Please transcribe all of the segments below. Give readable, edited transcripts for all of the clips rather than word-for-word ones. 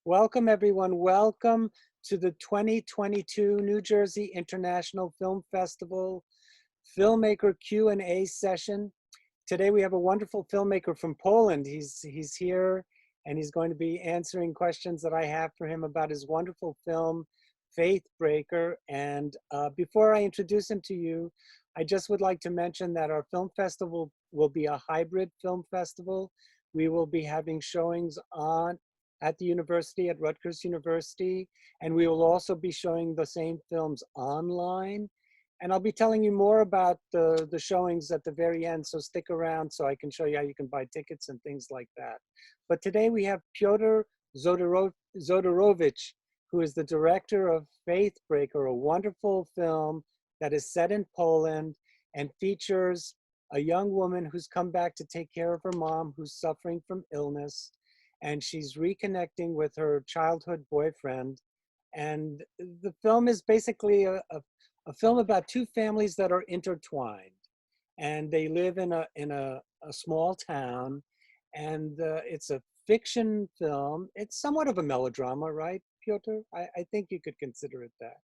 Welcome, everyone. Welcome to the 2022 New Jersey International Film Festival Filmmaker Q&A session. Today we have a wonderful filmmaker from Poland. He's here and he's going to be answering questions that I have for him about his wonderful film, Faithbreaker. And before I introduce him to you, I just would like to mention that our film festival will be a hybrid film festival. We will be having showings at the university, at Rutgers University, and we will also be showing the same films online. And I'll be telling you more about the showings at the very end, so stick around so I can show you how you can buy tickets and things like that. But today we have Piotr Złotorowicz, who is the director of Faithbreaker, a wonderful film that is set in Poland and features a young woman who's come back to take care of her mom who's suffering from illness, and she's reconnecting with her childhood boyfriend. And the film is basically a film about two families that are intertwined, and they live in a small town, and it's a fiction film. It's somewhat of a melodrama, right, Piotr? I think you could consider it that.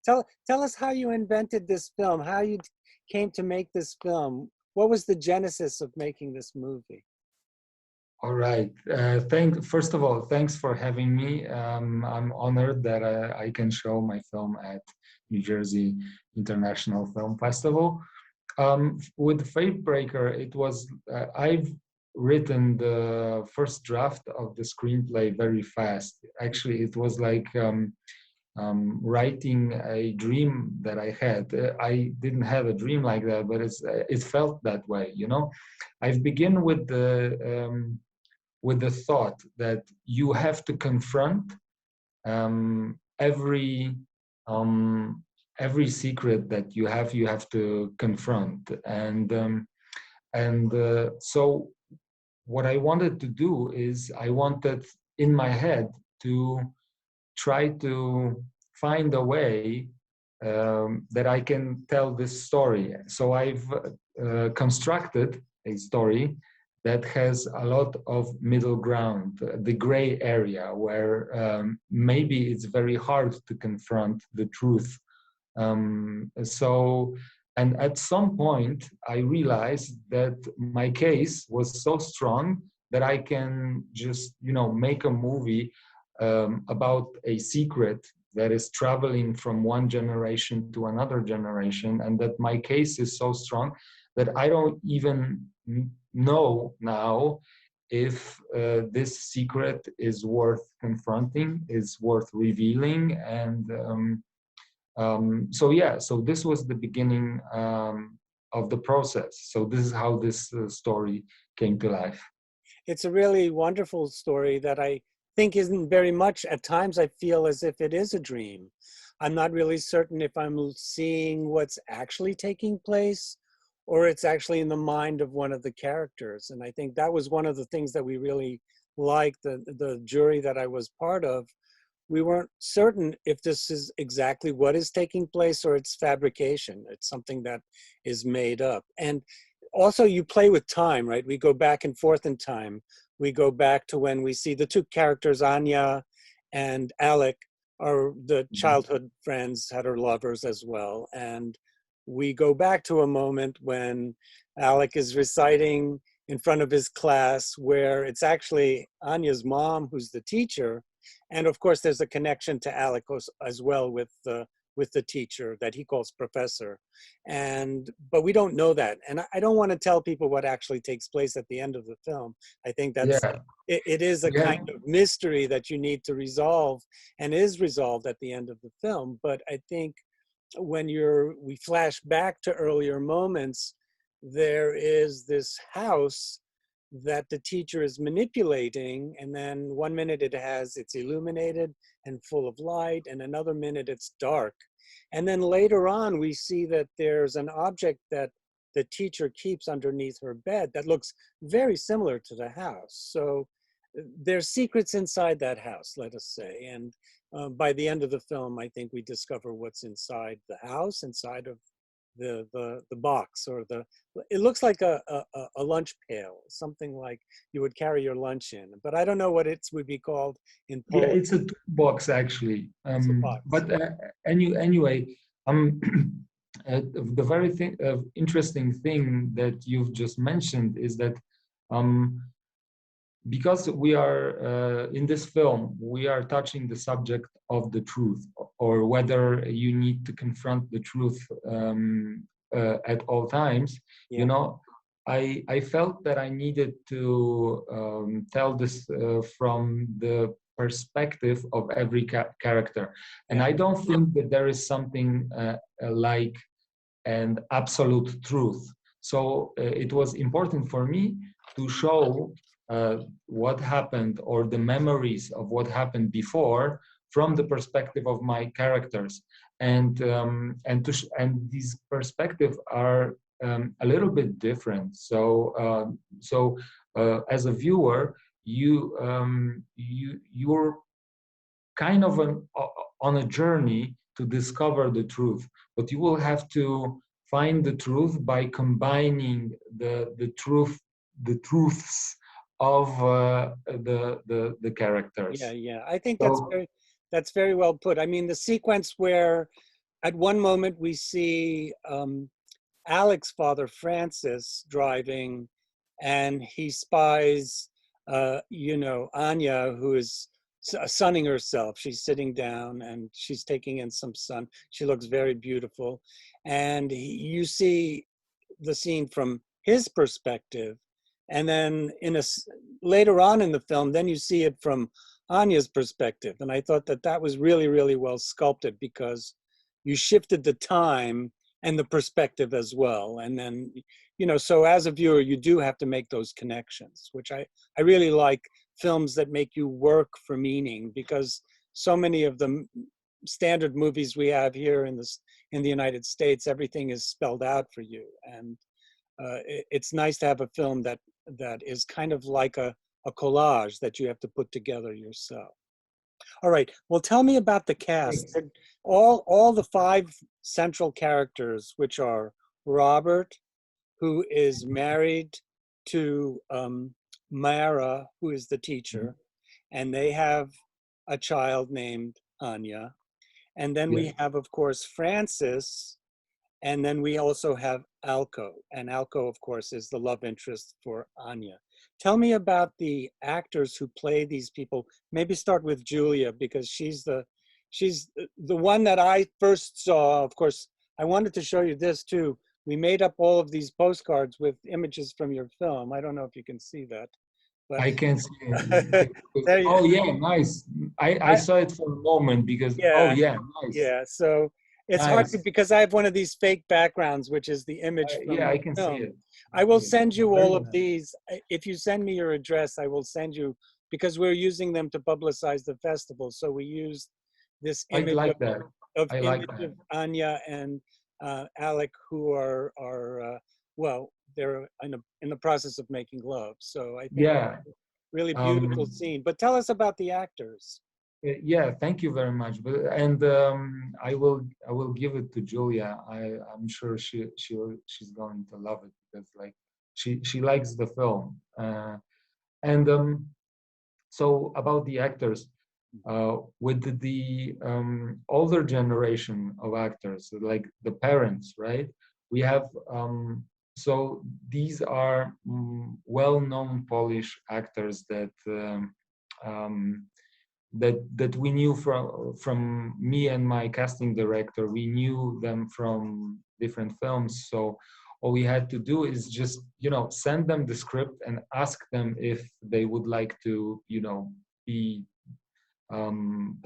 Tell us how you invented this film, how you came to make this film. What was the genesis of making this movie? All right. First of all, thanks for having me. I'm honored that I can show my film at New Jersey International Film Festival. With Faithbreaker, it was I've written the first draft of the screenplay very fast. Actually, it was like writing a dream that I had. I didn't have a dream like that, but it felt that way. You know, I've begun with the thought that you have to confront every secret that you have to confront, so what I wanted to do is I wanted in my head to try to find a way that I can tell this story. So I've constructed a story that has a lot of middle ground, the gray area where maybe it's very hard to confront the truth. And at some point, I realized that my case was so strong that I can just, make a movie about a secret that is traveling from one generation to another generation, and that my case is so strong that I don't even know now if this secret is worth confronting, is worth revealing. And so this was the beginning of the process. So this is how this story came to life. It's a really wonderful story that I think isn't very much, at times I feel as if it is a dream. I'm not really certain if I'm seeing what's actually taking place or it's actually in the mind of one of the characters. And I think that was one of the things that we really liked, the jury that I was part of. We weren't certain if this is exactly what is taking place or it's fabrication. It's something that is made up. And also you play with time, right? We go back and forth in time. We go back to when we see the two characters, Ania and Alek, are the childhood friends, had her lovers as well. And we go back to a moment when Alek is reciting in front of his class where it's actually Anya's mom who's the teacher. And of course, there's a connection to Alek as well with the teacher that he calls professor. But we don't know that. And I don't want to tell people what actually takes place at the end of the film. I think it is a kind of mystery that you need to resolve and is resolved at the end of the film. But I think when we flash back to earlier moments, there is this house that the teacher is manipulating, and then one minute it's illuminated and full of light, and another minute it's dark. And then later on, we see that there's an object that the teacher keeps underneath her bed that looks very similar to the house. So there's secrets inside that house, let us say. And by the end of the film, I think we discover what's inside the house, inside of the box, or it looks like a lunch pail, something like you would carry your lunch in, but I don't know what it would be called in Yeah, Polish. it's a toolbox actually. It's a box. But anyway, um, the very interesting thing that you've just mentioned is that um, because we are in this film, we are touching the subject of the truth, or whether you need to confront the truth at all times. You Yeah, know, I felt that I needed to tell this from the perspective of every character, and yeah, I don't think that there is something like an absolute truth. So it was important for me to show what happened, or the memories of what happened before, from the perspective of my characters, and these perspectives are a little bit different. So as a viewer, you're kind of on a journey to discover the truth, but you will have to find the truth by combining the truths of the yeah, characters. yeah. I think So that's very well put. I mean, the sequence where at one moment we see Alec's father, Francis, driving, and he spies, Anya, who is sunning herself. She's sitting down and she's taking in some sun. She looks very beautiful. And you see the scene from his perspective. And then later on in the film, then you see it from Anya's perspective. And I thought that that was really, really well sculpted, because you shifted the time and the perspective as well. And then, so as a viewer, you do have to make those connections, which I really like films that make you work for meaning, because so many of the standard movies we have here in the United States, everything is spelled out for you. And it's nice to have a film that is kind of like a collage that you have to put together yourself. All right. Well, tell me about the cast. All the five central characters, which are Robert, who is married to Mara, who is the teacher, and they have a child named Anya. And then yeah, we have, of course, Francis, and then we also have Alko. And Alko, of course, is the love interest for Anya. Tell me about the actors who play these people. Maybe start with Julia, because she's the one that I first saw. Of course, I wanted to show you this too. We made up all of these postcards with images from your film. I don't know if you can see that, but I can see it. there you, Oh yeah, nice. I I, saw it for a moment because, oh yeah, yeah, nice, yeah. So it's hard nice. because I have one of these fake backgrounds, which is the image from Yeah, the I can see film. it. I I can will see it. send you Very all of nice. these. If you send me your address, I will send you, because we're using them to publicize the festival. So we used this I image like that. I like of that. Anya and Alec, who are well, they're in the process of making love. So I think Yeah. really beautiful Um, scene. But tell us about the actors. yeah, thank you very much. And I will give it to Julia. I'm sure she's going to love it, because like she likes the film. And so about the actors, with the older generation of actors, like the parents, right? We have so these are well-known Polish actors um, that we knew from me and my casting director. We knew them from different films, so all we had to do is just send them the script and ask them if they would like to be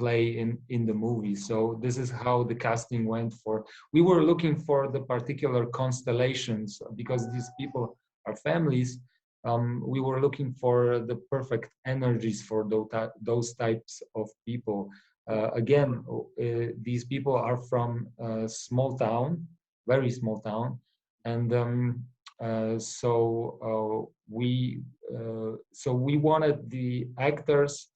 play in the movie. So this is how the casting went. We were looking for the particular constellations, because these people are families. We were looking for the perfect energies for those types of people. Again, these people are from a small town, very small town, and so we wanted the actors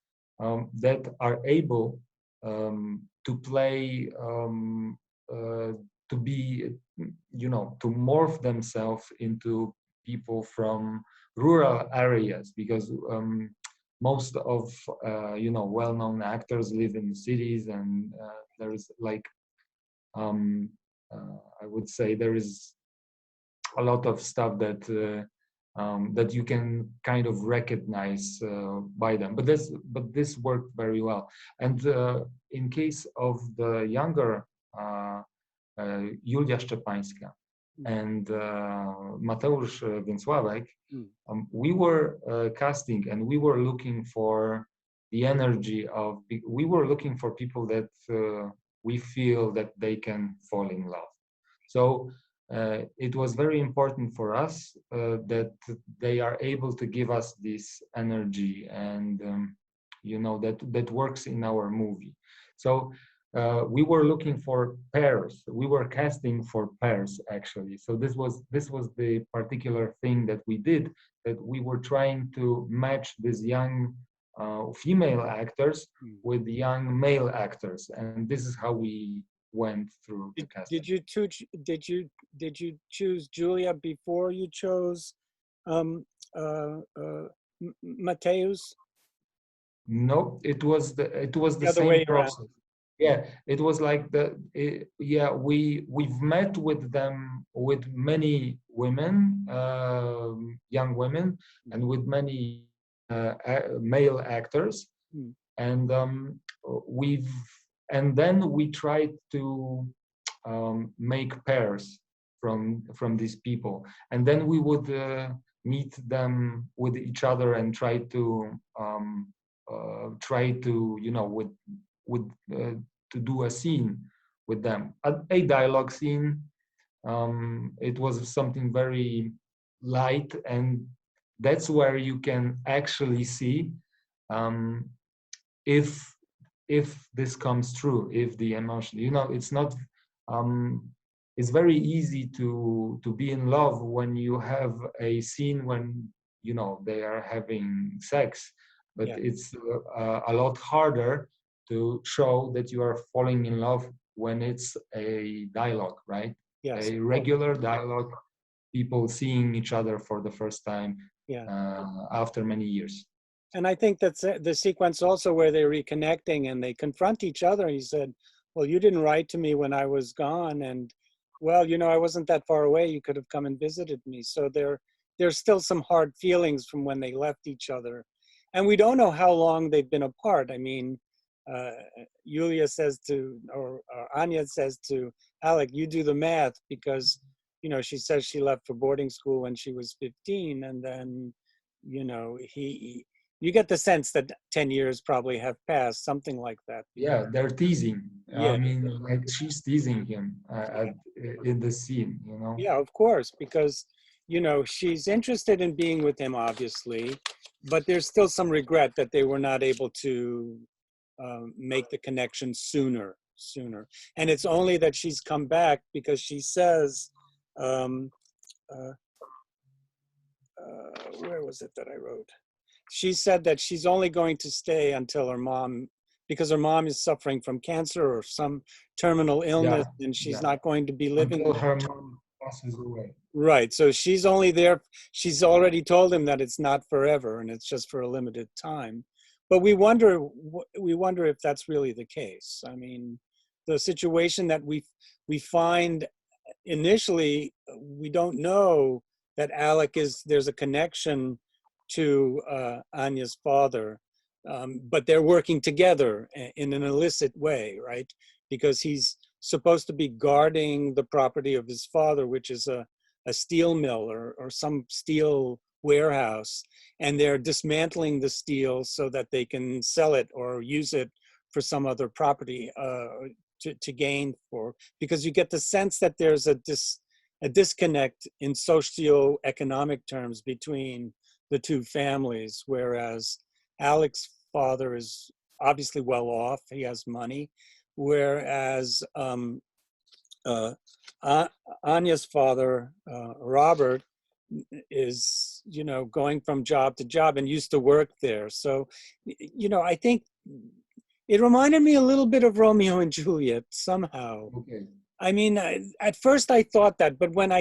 that are able to play to be, to morph themselves into people from rural areas, because most of well-known actors live in cities, and there is like I would say there is a lot of stuff that that you can kind of recognize by them. But this worked very well. And in case of the younger Julia Szczepańska and Mateusz Więcławek, we were casting, and we were looking for the energy of, we were looking for people that we feel that they can fall in love. So it was very important for us that they are able to give us this energy, and that works in our movie. So we were looking for pairs. We were casting for pairs, actually. So this was the particular thing that we did, that we were trying to match these young female actors with young male actors, and this is how we went through the casting. Did you choose Julia before you chose Mateusz? No, it was the other way same process. around. Yeah, it was like we've met with them, with many women, young women, and with many male actors, and then we tried to make pairs from these people, and then we would meet them with each other and try to to do a scene with them, a dialogue scene. It was something very light, and that's where you can actually see if this comes true, if the emotion, it's not it's very easy to be in love when you have a scene when they are having sex, but it's a lot harder to show that you are falling in love when it's a dialogue, right? Yes. A regular dialogue, people seeing each other for the first time after many years. And I think that's the sequence also where they're reconnecting and they confront each other. He said, well, you didn't write to me when I was gone, and well, I wasn't that far away. You could have come and visited me. So there's still some hard feelings from when they left each other. And we don't know how long they've been apart. I mean, Julia says or Anya says to Alec, you do the math, because, she says she left for boarding school when she was 15. And then, you get the sense that 10 years probably have passed, something like that. Yeah, they're teasing. Yeah. I mean, like she's teasing him in the scene, Yeah, of course, because, she's interested in being with him, obviously, but there's still some regret that they were not able to make the connection sooner. And it's only that she's come back because she says, where was it that I wrote? She said that she's only going to stay until her mom, because her mom is suffering from cancer or some terminal illness, and she's not going to be living until her mom passes away. Right. So she's only there. She's already told him that it's not forever and it's just for a limited time. But we wonder if that's really the case. I mean, the situation that we find initially, we don't know that Alec there's a connection to Anya's father, but they're working together in an illicit way, right? Because he's supposed to be guarding the property of his father, which is a steel mill or some steel warehouse, and they're dismantling the steel so that they can sell it or use it for some other property to gain for, because you get the sense that there's a disconnect in socio-economic terms between the two families, whereas Alec's father is obviously well off, he has money, whereas Anya's father, Robert, is, going from job to job and used to work there. So, I think it reminded me a little bit of Romeo and Juliet somehow. Okay. I mean, at first I thought that, but when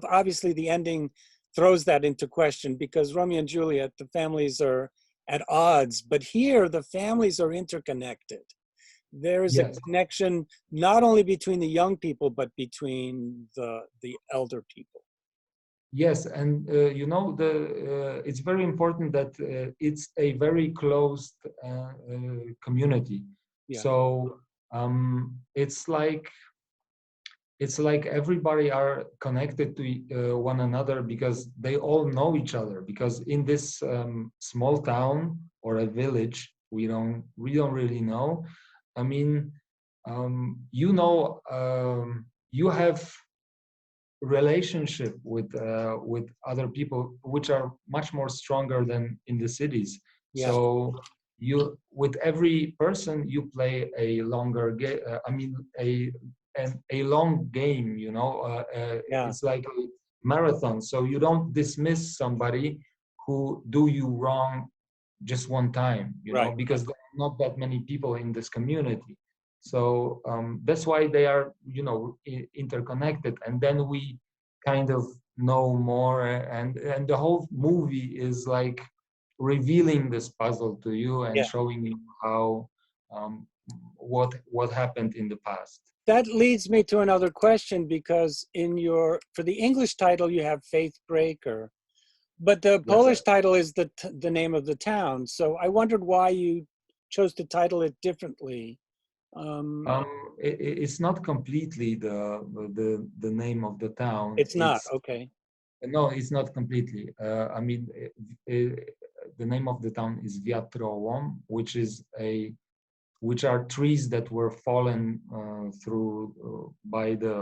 obviously the ending throws that into question because Romeo and Juliet, the families are at odds, but here the families are interconnected. There is a Yes. connection not only between the young people, but between the elder people. Yes, and you know, it's very important that it's a very closed community. Yeah, So it's like everybody are connected to one another because they all know each other. Because in this small town or a village, we don't really know. I mean, you know, you have relationship with other people which are much more stronger than in the cities. yeah, So you with every person you play a longer game. I mean a long game. You know, yeah, it's like a marathon. So you don't dismiss somebody who do you wrong just one time. You know, right, because right. there are not that many people in this community. So that's why they are, you know, interconnected. And then we kind of know more, and the whole movie is like revealing this puzzle to you and Yeah. showing you how um, what happened in the past. That leads me to another question because for the English title, you have Faithbreaker, but the Yes. Polish title is the name of the town. So I wondered why you chose to title it differently. Um, It's not completely the name of the town. it's not, It's okay. No, it's not completely. I mean, the name of the town is Wiatrołom, which are trees that were fallen through by the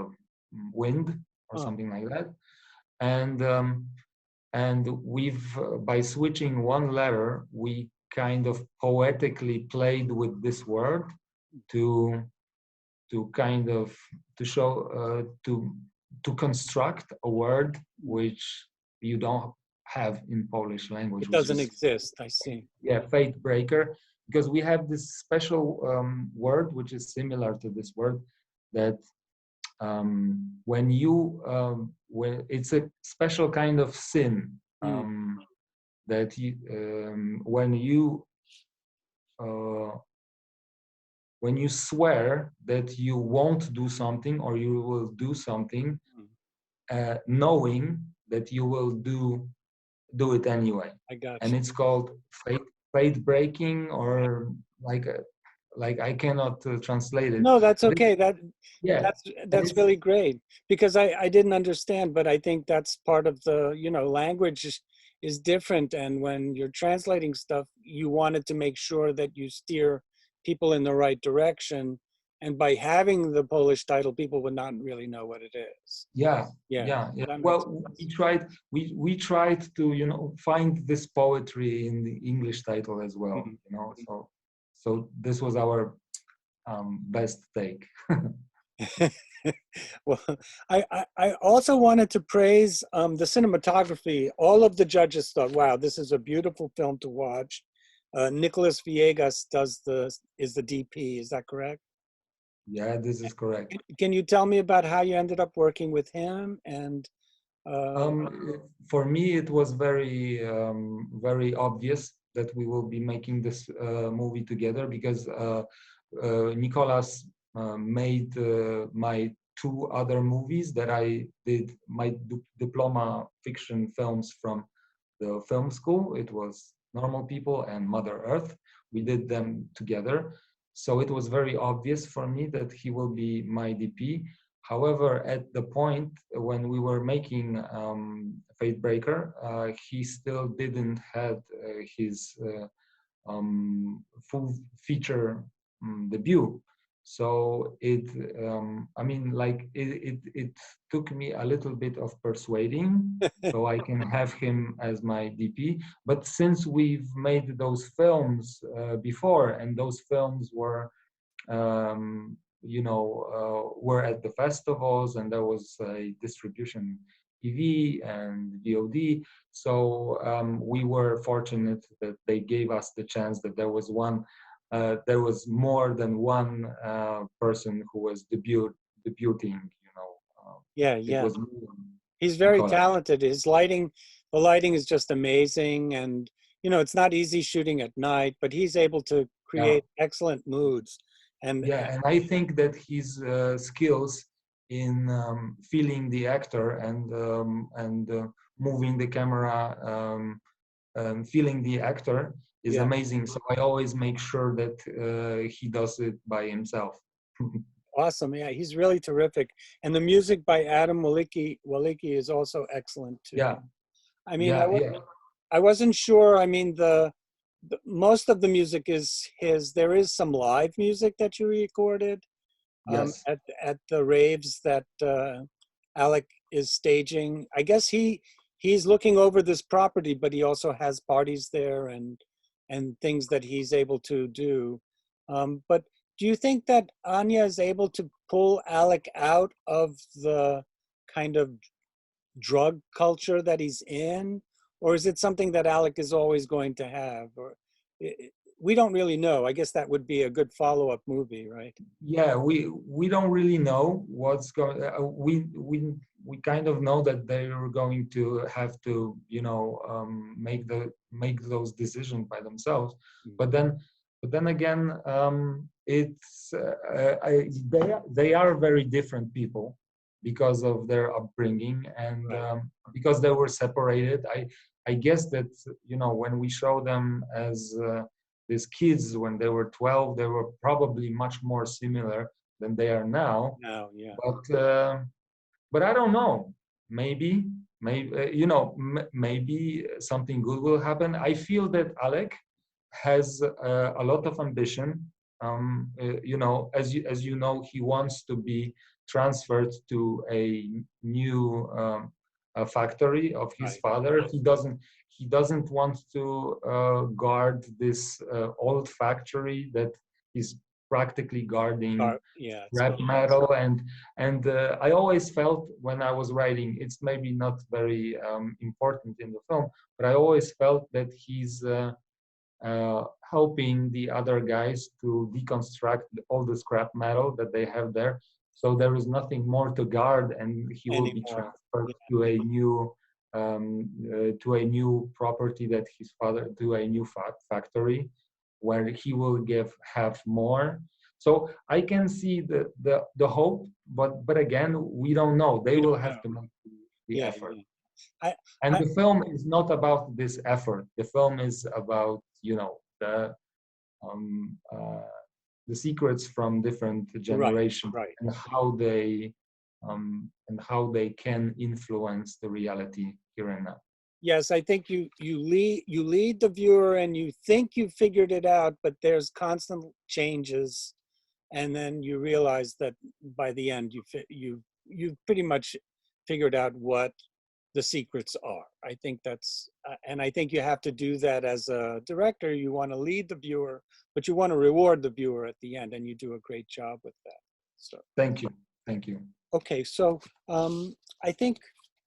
wind or Oh, something like that. And we've by switching one letter, we kind of poetically played with this word to kind of to show to construct a word which you don't have in Polish language, it which doesn't is exist, I see. yeah, faith breaker, because we have this special word which is similar to this word that when it's a special kind of sin Mm, that uh, when you swear that you won't do something or you will do something, mm, knowing that you will do it anyway, I got and you. it's called faith breaking, or like like I cannot translate it. No, that's But okay. yeah, That's and that's it's really great because I didn't understand, but I think that's part of the, language is different. And when you're translating stuff, you wanted to make sure that you steer people in the right direction. And by having the Polish title, people would not really know what it is. yeah, Yeah, yeah. that makes Well, sense. we tried to find this poetry in the English title as well. Mhm, So this was our best take. mhm. Well, I also wanted to praise the cinematography. All of the judges thought, "Wow, this is a beautiful film to watch." Nicholas Villegas is the DP. Is that correct? Yeah, this is correct. Can you tell me about how you ended up working with him? And uh, For me, it was very obvious that we will be making this movie together because Nicolas made my two other movies that I did my diploma fiction films from the film school. It was Normal People and Mother Earth. We did them together. So it was very obvious for me that he will be my DP. However, at the point when we were making Faithbreaker, he still didn't have his full feature debut. So I mean, like it took me a little bit of persuading so I can have him as my DP. But since we've made those films before, and those films were were at the festivals, and there was a distribution TV and VOD. So we were fortunate that they gave us the chance that there was more than one person who was debuting, you know. Yeah, It yeah. was me He's in very college. talented. His lighting, the lighting is just amazing. And, you know, it's not easy shooting at night, but he's able to Yeah. create excellent moods. And Yeah, and I think that his skills in feeling the actor and moving the camera, feeling the actor is yeah, amazing. So I always make sure that he does it by himself. awesome. Yeah, he's really terrific. And the music by Adam Walicki is also excellent too. Yeah, I mean, yeah, yeah. I wasn't sure. I mean, the most of the music is his. There is some live music that you recorded Yes. at the raves that Alec is staging. I guess he's looking over this property, but he also has parties there and things that he's able to do. But do you think that Anya is able to pull Alec out of the kind of drug culture that he's in, or is it something that Alec is always going to have? Or we don't really know. I guess that would be a good follow-up movie, right? Yeah, we don't really know what's going. We kind of know that they're going to have to, you know, make those decisions by themselves. But then again, it's they are very different people because of their upbringing and Right. because they were separated. I guess that, you know, when we show them as these kids when they were 12, they were probably much more similar than they are now. Now, yeah. But I don't know. Maybe you know, maybe something good will happen. I feel that Alec has a lot of ambition. You know, as you know, he wants to be transferred to a new a factory of his Right. father. He doesn't want to guard this old factory that is practically guarding Yeah, it's rap metal. And I always felt when I was writing, it's maybe not very important in the film, but I always felt that he's helping the other guys to deconstruct all the scrap metal that they have there. So there is nothing more to guard, and he will be anymore. transferred Yeah. to a new property that his father, to a new factory, where he will have more. So I can see the hope, but again, we don't know. They We will don't know. have to make the Yeah, effort. yeah. I, And I, the film is not about this effort. The film is about, you know, um, uh, the secrets from different right, generations right. and how they can influence the reality here and now. Yes, I think you lead the viewer and you think you figured it out, but there's constant changes, and then you realize that by the end you pretty much figured out what the secrets are. I think that's and I think you have to do that as a director. You want to lead the viewer, but you want to reward the viewer at the end, and you do a great job with that. So Thank you. Thank you. okay, so I think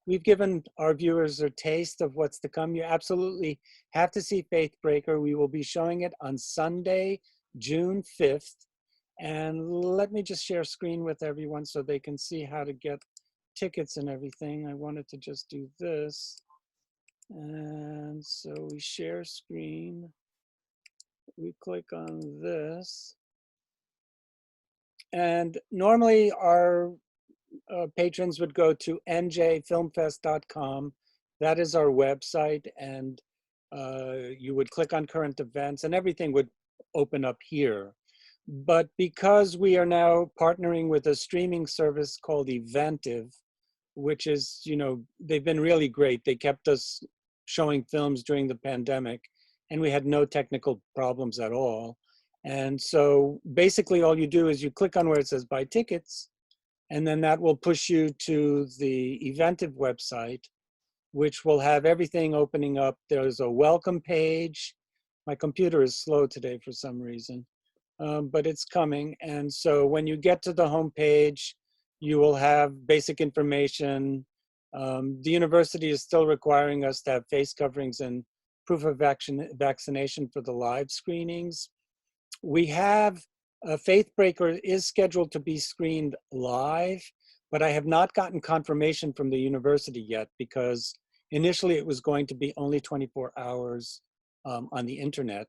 we've given our viewers a taste of what's to come. You absolutely have to see Faithbreaker. We will be showing it on Sunday, June 5th. And let me just share screen with everyone so they can see how to get tickets and everything. I wanted to just do this. And so we share screen. We click on this. And normally our patrons would go to njfilmfest.com. That is our website. And you would click on current events and everything would open up here. But because we are now partnering with a streaming service called Eventive, which is, you know, they've been really great. They kept us showing films during the pandemic and we had no technical problems at all. And so basically all you do is you click on where it says buy tickets, and then that will push you to the Eventive website, which will have everything opening up. There's a welcome page. My computer is slow today for some reason, but it's coming. And so when you get to the home page, you will have basic information. The university is still requiring us to have face coverings and proof of vaccination for the live screenings. We have Faithbreaker is scheduled to be screened live, but I have not gotten confirmation from the university yet because initially it was going to be only 24 hours on the internet.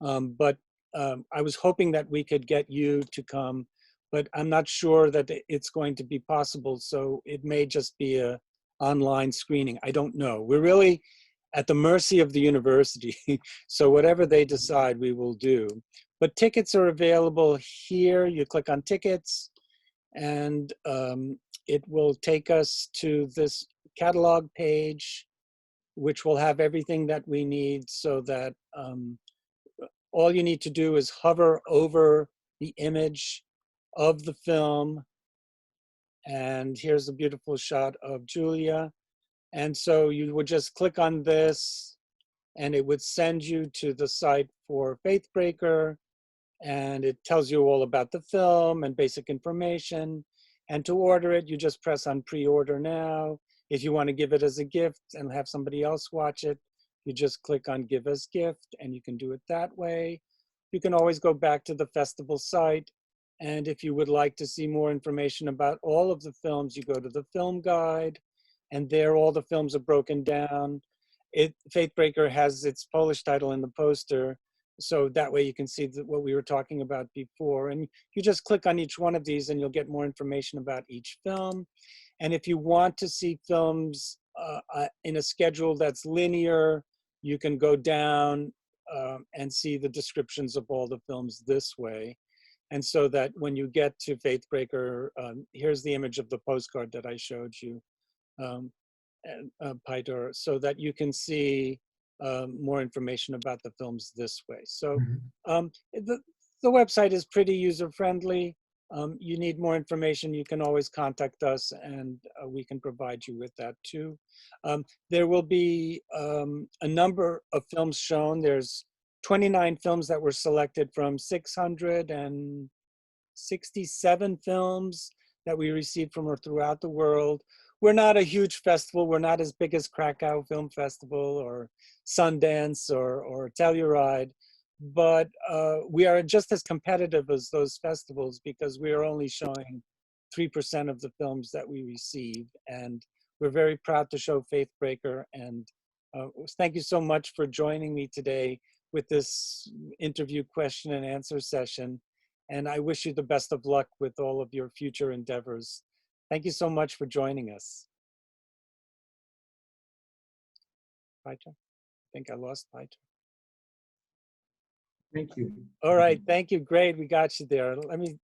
But I was hoping that we could get you to come, but I'm not sure that it's going to be possible. So it may just be a online screening. I don't know. We're really at the mercy of the university. So whatever they decide, we will do. But tickets are available here. You click on tickets and it will take us to this catalog page, which will have everything that we need so that all you need to do is hover over the image of the film. And here's a beautiful shot of Julia. And so you would just click on this and it would send you to the site for Faithbreaker. And it tells you all about the film and basic information. And to order it, you just press on pre-order now. If you want to give it as a gift and have somebody else watch it, you just click on give as gift and you can do it that way. You can always go back to the festival site. And if you would like to see more information about all of the films, you go to the film guide and there all the films are broken down. Faithbreaker has its Polish title in the poster. So that way you can see what we were talking about before. And you just click on each one of these and you'll get more information about each film. And if you want to see films in a schedule that's linear, you can go down and see the descriptions of all the films this way. And so that when you get to Faithbreaker, here's the image of the postcard that I showed you, Piotr, so that you can see more information about the films this way. So the website is pretty user-friendly. You need more information, you can always contact us and we can provide you with that too. There will be a number of films shown. There's 29 films that were selected from 667 films that we received from throughout the world. We're not a huge festival. We're not as big as Krakow Film Festival or Sundance or Telluride, but we are just as competitive as those festivals because we are only showing 3% of the films that we receive. And we're very proud to show Faithbreaker. And thank you so much for joining me today with this interview question and answer session. And I wish you the best of luck with all of your future endeavors. Thank you so much for joining us. Piotr? I think I lost Piotr. Thank you. All right, thank you, great, we got you there. Let me